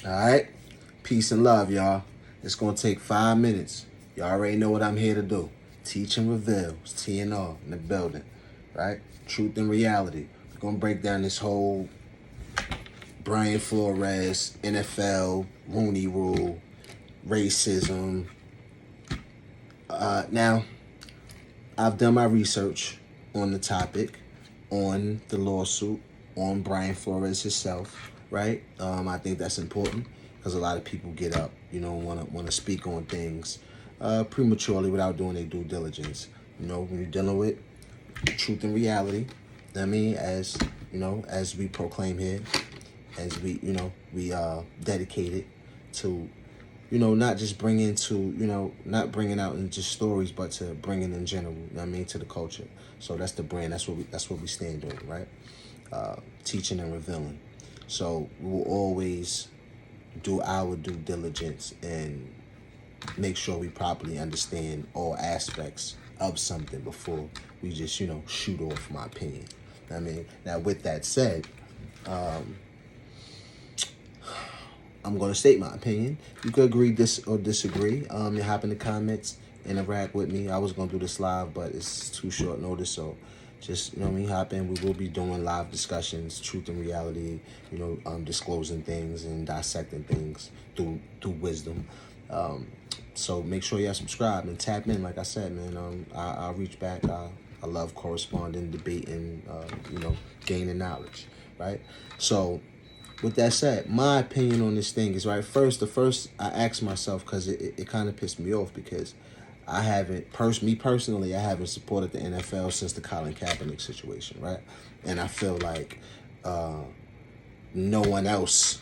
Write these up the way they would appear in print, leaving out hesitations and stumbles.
All right? Peace and love, y'all. It's going to take 5 minutes. Y'all already know what I'm here to do. Teach and reveal. It's TNR in the building, right? Truth and reality. We're going to break down this whole Brian Flores, NFL, Rooney Rule, racism. Now, I've done my research on the topic, on the lawsuit, on Brian Flores himself, right? I think that's important because a lot of people get up, want to speak on things prematurely without doing their due diligence. When you're dealing with truth and reality, as as we proclaim here, as we dedicated to not just bringing to, not bringing out in just stories, but to bringing in general, to the culture. So that's the brand. That's what we stand on, right? Teaching and revealing. So we'll always do our due diligence and make sure we properly understand all aspects of something before we just, shoot off my opinion. Now with that said, I'm going to state my opinion. You could agree or disagree. You hop in the comments, interact with me. I was going to do this live, but it's too short notice. So just, hop in. We will be doing live discussions, truth and reality, disclosing things and dissecting things through wisdom. So make sure y'all subscribe and tap in. Like I said, man, I'll reach back. I love corresponding, debating, gaining knowledge, right? So with that said, my opinion on this thing is, right, the first I asked myself, because it kind of pissed me off, because I haven't, me personally, I haven't supported the NFL since the Colin Kaepernick situation, right? And I feel like no one else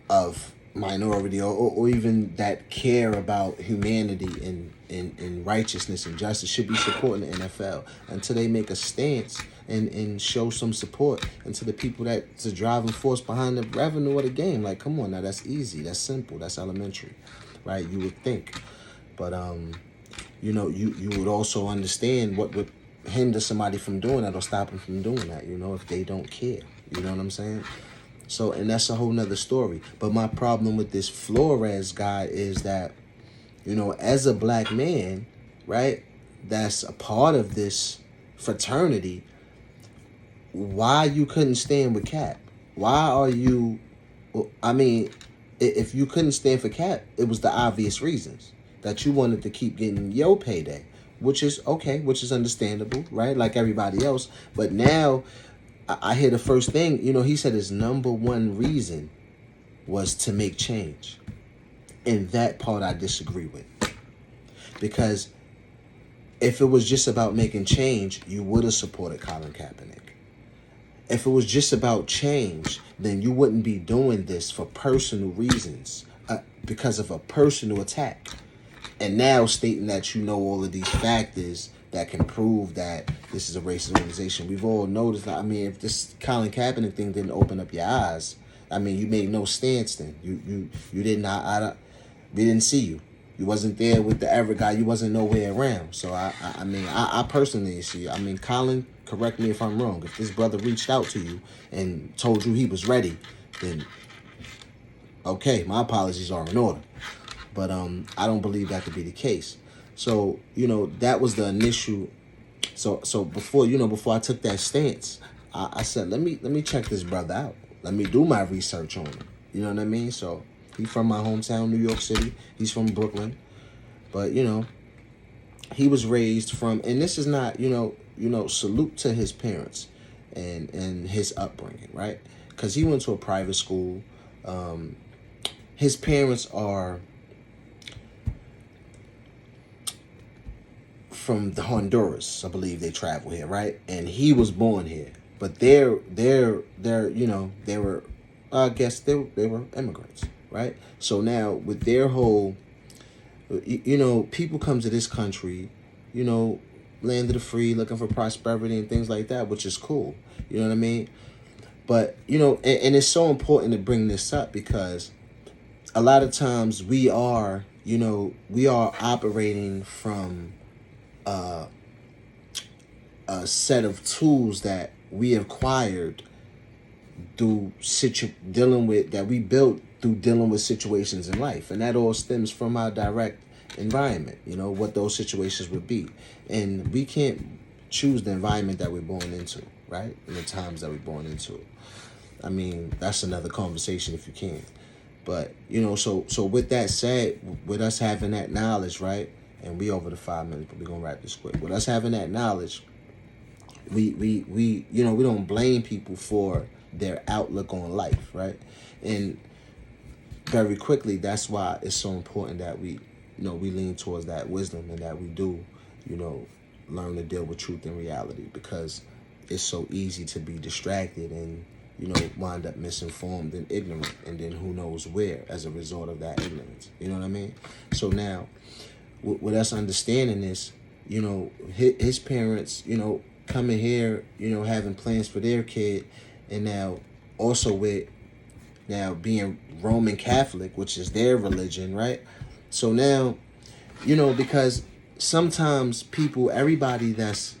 of minority or even that care about humanity and righteousness and justice should be supporting the NFL until they make a stance and show some support, and to the people that's the driving force behind the revenue of the game. Like, come on now, that's easy, that's simple, that's elementary, right? You would think. But you would also understand what would hinder somebody from doing that or stop them from doing that, if they don't care. You know what I'm saying? So, and that's a whole nother story. But my problem with this Flores guy is that, as a black man, right, that's a part of this fraternity, why you couldn't stand with Cap? Why are you, if you couldn't stand for Cap, it was the obvious reasons that you wanted to keep getting your payday, which is okay, which is understandable, right? Like everybody else. But now I hear the first thing, he said his number one reason was to make change. And that part I disagree with. Because if it was just about making change, you would have supported Colin Kaepernick. If it was just about change, then you wouldn't be doing this for personal reasons, because of a personal attack. And now stating that all of these factors that can prove that this is a racist organization. We've all noticed that. If this Colin Kaepernick thing didn't open up your eyes, you made no stance then. You didn't. We didn't see you. You wasn't there with the average guy. You wasn't nowhere around. So I personally see you. Colin, correct me if I'm wrong. If this brother reached out to you and told you he was ready, then okay, my apologies are in order. But I don't believe that to be the case. So, that was the initial. So before I took that stance, I said, let me check this brother out. Let me do my research on him. You know what I mean? So he's from my hometown, New York City. He's from Brooklyn. But, he was raised from, and this is not, salute to his parents and his upbringing, right? Because he went to a private school. His parents are from the Honduras, I believe they travel here, right? And he was born here, but they were, I guess they were immigrants, right? So now with their whole, people come to this country, land of the free, looking for prosperity and things like that, which is cool, you know what I mean? But and it's so important to bring this up because a lot of times we are operating from a set of tools that we acquired through dealing with, that we built through dealing with situations in life. And that all stems from our direct environment, what those situations would be. And we can't choose the environment that we're born into, right? And the times that we're born into. I mean, that's another conversation if you can. But, so with that said, with us having that knowledge, right? And we over the 5 minutes, but we're going to wrap this quick. With us having that knowledge, we don't blame people for their outlook on life, right? And very quickly, that's why it's so important that we lean towards that wisdom, and that we do, learn to deal with truth and reality, because it's so easy to be distracted and, wind up misinformed and ignorant, and then who knows where as a result of that ignorance. You know what I mean? So now, with us understanding this, his parents, coming here, having plans for their kid, and now also with now being Roman Catholic, which is their religion, right? So now, because sometimes everybody that's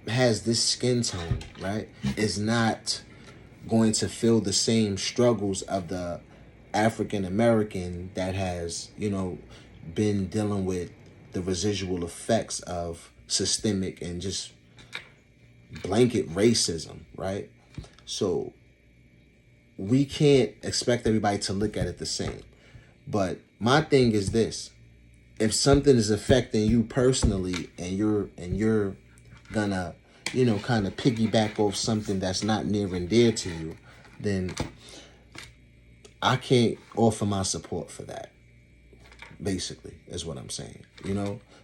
has this skin tone, right, is not going to feel the same struggles of the African American that has, been dealing with the residual effects of systemic and just blanket racism, right? So we can't expect everybody to look at it the same. But my thing is this: if something is affecting you personally, and you're gonna, kind of piggyback off something that's not near and dear to you, then I can't offer my support for that. Basically, is what I'm saying.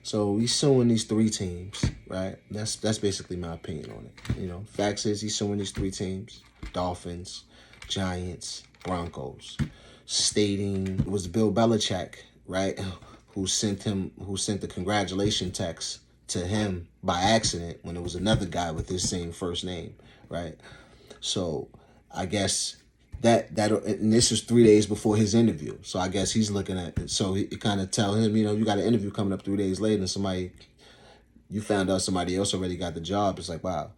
So he's suing these 3 teams, right? That's basically my opinion on it. Facts is he's suing these 3 teams: Dolphins, Giants, Broncos, stating it was Bill Belichick, right, who sent the congratulation text to him by accident when it was another guy with his same first name, right? So I guess and this is 3 days before his interview. So I guess he's looking at it. So he kind of tell him, you got an interview coming up 3 days later, and you found out somebody else already got the job. It's like, wow.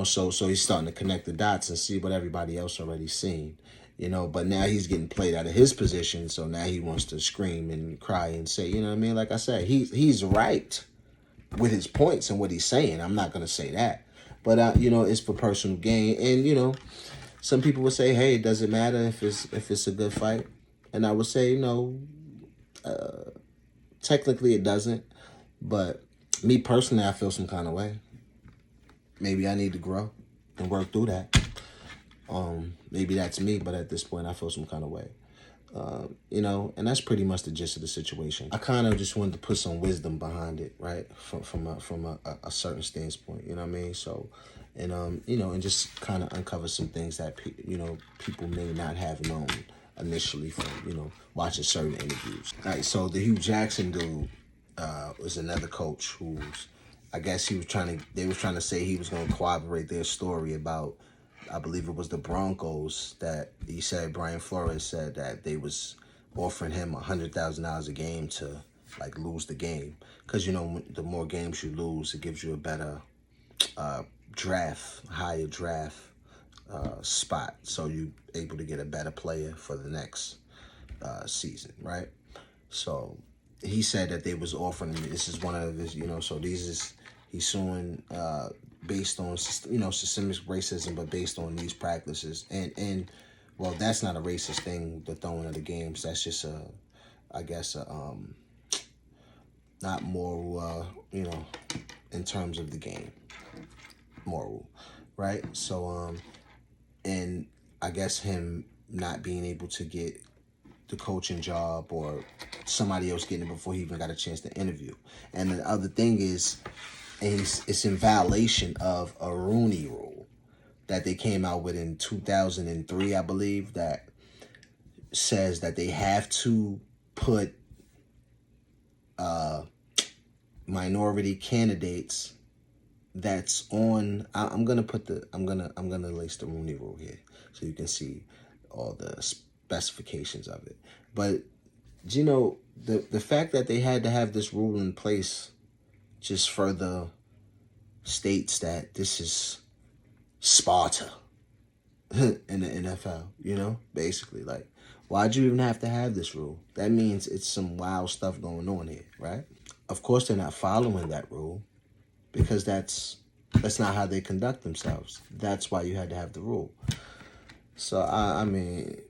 So he's starting to connect the dots and see what everybody else already seen, but now he's getting played out of his position. So now he wants to scream and cry and say, you know what I mean? Like I said, he's right with his points and what he's saying. I'm not going to say that, but it's for personal gain. And, some people would say, hey, does it matter if it's a good fight? And I would say, no, technically it doesn't. But me personally, I feel some kind of way. Maybe I need to grow and work through that. Maybe that's me, but at this point, I feel some kind of way. And that's pretty much the gist of the situation. I kind of just wanted to put some wisdom behind it, right? From a certain standpoint, you know what I mean? So, and and just kind of uncover some things that people may not have known initially from watching certain interviews. All right, so the Hugh Jackson dude was another coach who's, I guess they was trying to say he was going to corroborate their story about, I believe it was the Broncos, that he said, Brian Flores said that they was offering him $100,000 a game to lose the game. Because, the more games you lose, it gives you a better higher draft spot. So you able to get a better player for the next season, right? So he said that they was offering, this is one of his, so he's suing based on, systemic racism, but based on these practices. And well, that's not a racist thing, the throwing of the games. That's just not moral, in terms of the game. Moral, right? So, and I guess him not being able to get the coaching job, or somebody else getting it before he even got a chance to interview. And the other thing is, it's in violation of a Rooney Rule that they came out with in 2003, I believe, that says that they have to put minority candidates that's on. I'm gonna lace the Rooney Rule here so you can see all the specifications of it. But the fact that they had to have this rule in place just further states that this is Sparta. in the NFL, you know? Basically, like, why'd you even have to have this rule? That means it's some wild stuff going on here, right? Of course, they're not following that rule because that's not how they conduct themselves. That's why you had to have the rule. So, I mean,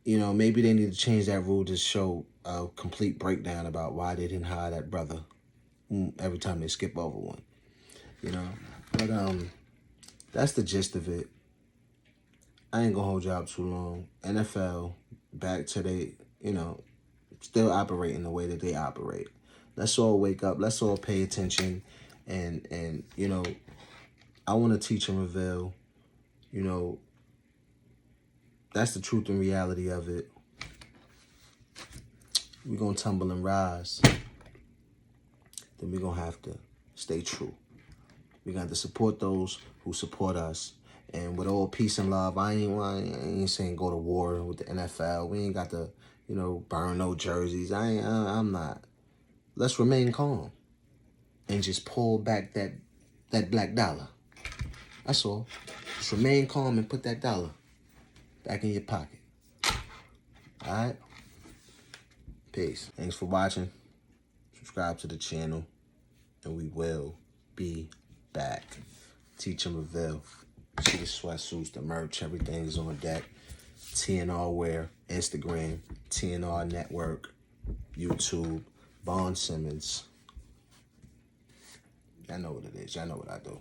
you know, maybe they need to change that rule to show a complete breakdown about why they didn't hire that brother every time they skip over one, you know? But, that's the gist of it. I ain't gonna hold you up too long. NFL, back to they, you know, still operating the way that they operate. Let's all wake up. Let's all pay attention. And you know, I want to teach and reveal, you know, that's the truth and reality of it. We're going to tumble and rise. Then we're going to have to stay true. We got to support those who support us. And with all peace and love, I ain't saying go to war with the NFL. We ain't got to, you know, burn no jerseys. I'm not. Let's remain calm and just pull back that black dollar. That's all. Just remain calm and put that dollar back in your pocket. All right? Peace. Thanks for watching. Subscribe to the channel, and we will be back. Teach and reveal. See the sweatsuits, the merch, everything is on deck. TNR Wear, Instagram, TNR Network, YouTube, Bond Simmons. Y'all know what it is. Y'all know what I do.